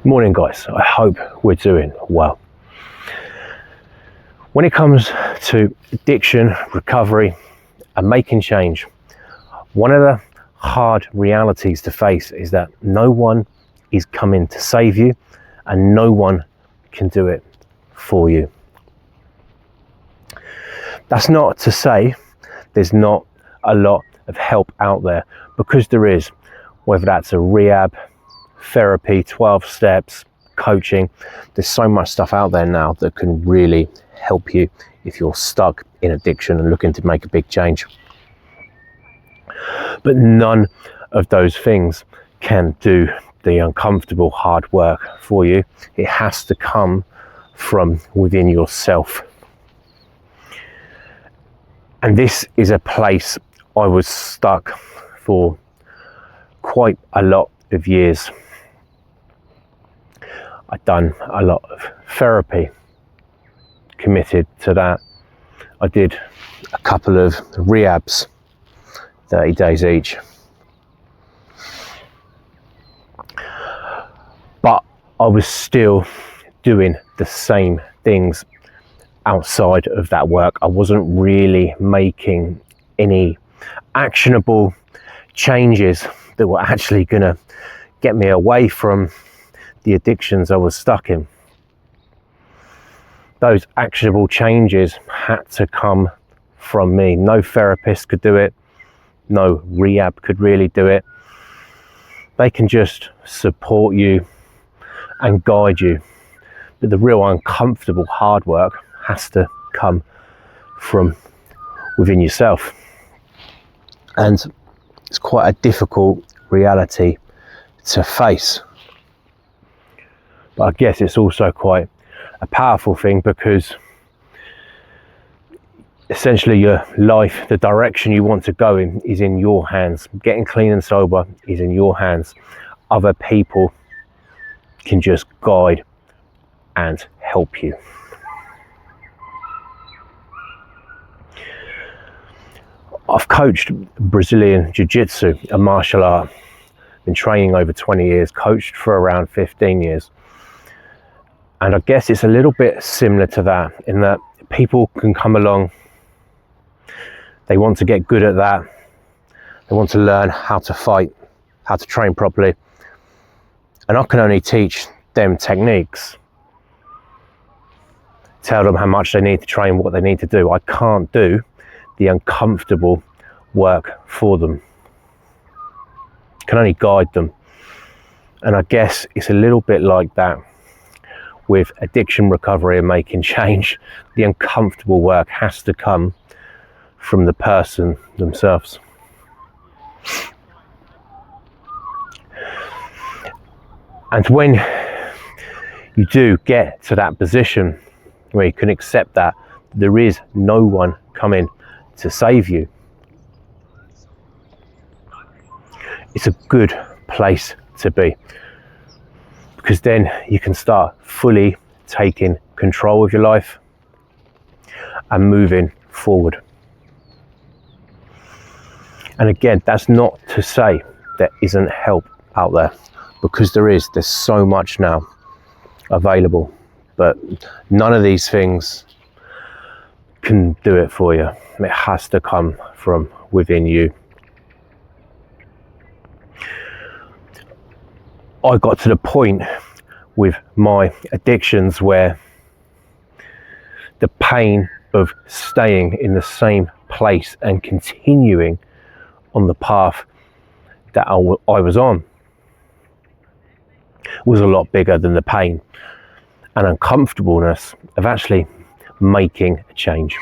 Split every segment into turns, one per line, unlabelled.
Morning guys, I hope we're doing well. When it comes to addiction, recovery and making change, one of the hard realities to face is that no one is coming to save you and no one can do it for you. That's not to say there's not a lot of help out there, because there is, whether that's a rehab, therapy, 12 steps, coaching. There's so much stuff out there now that can really help you if you're stuck in addiction and looking to make a big change. But none of those things can do the uncomfortable hard work for you. It has to come from within yourself. And this is a place I was stuck for quite a lot of years. I'd done a lot of therapy, committed to that. I did a couple of rehabs, 30 days each. But I was still doing the same things outside of that work. I wasn't really making any actionable changes that were actually going to get me away from the addictions I was stuck in. Those actionable changes had to come from me. No therapist could do it. No rehab could really do it. They can just support you and guide you. But the real uncomfortable hard work has to come from within yourself. And it's quite a difficult reality to face. But I guess it's also quite a powerful thing, because essentially your life, the direction you want to go in, is in your hands. Getting clean and sober is in your hands. Other people can just guide and help you. I've coached Brazilian Jiu-Jitsu, a martial art. Been training over 20 years, coached for around 15 years. And I guess it's a little bit similar to that, in that people can come along, they want to get good at that, they want to learn how to fight, how to train properly. And I can only teach them techniques, tell them how much they need to train, what they need to do. I can't do the uncomfortable work for them. I can only guide them. And I guess it's a little bit like that with addiction recovery and making change. The uncomfortable work has to come from the person themselves. And when you do get to that position where you can accept that there is no one coming to save you, it's a good place to be. Because then you can start fully taking control of your life and moving forward. And again, that's not to say there isn't help out there, because there's so much now available, but none of these things can do it for you. It has to come from within you. I got to the point with my addictions where the pain of staying in the same place and continuing on the path that I was on was a lot bigger than the pain and uncomfortableness of actually making a change.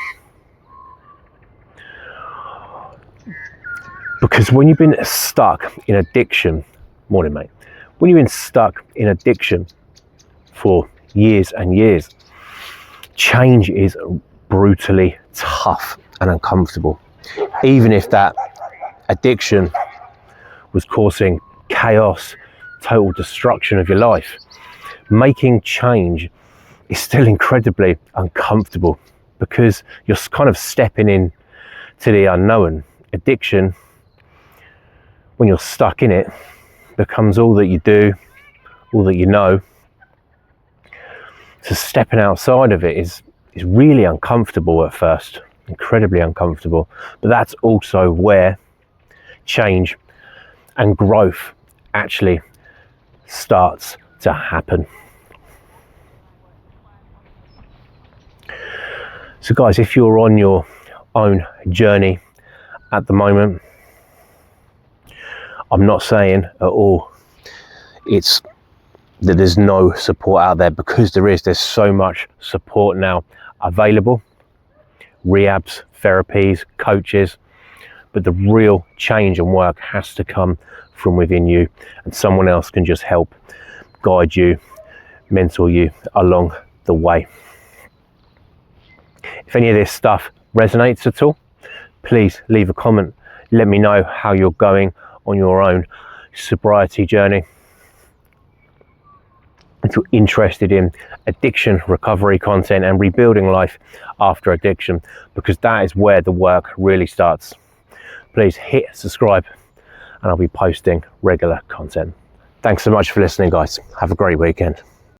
Because when you've been stuck in addiction, morning mate, when you've been stuck in addiction for years and years, change is brutally tough and uncomfortable. Even if that addiction was causing chaos, total destruction of your life, making change is still incredibly uncomfortable, because you're kind of stepping in to the unknown. Addiction, when you're stuck in it, becomes all that you do, all that you know. So stepping outside of it is really uncomfortable at first, incredibly uncomfortable, but that's also where change and growth actually starts to happen. So guys, if you're on your own journey at the moment, I'm not saying at all it's that there's no support out there, because there's so much support now available, rehabs, therapies, coaches, but the real change and work has to come from within you, and someone else can just help guide you, mentor you along the way. If any of this stuff resonates at all, please leave a comment. Let me know how you're going on your own sobriety journey. If you're interested in addiction recovery content and rebuilding life after addiction, because that is where the work really starts, please hit subscribe and I'll be posting regular content. Thanks so much for listening, guys. Have a great weekend.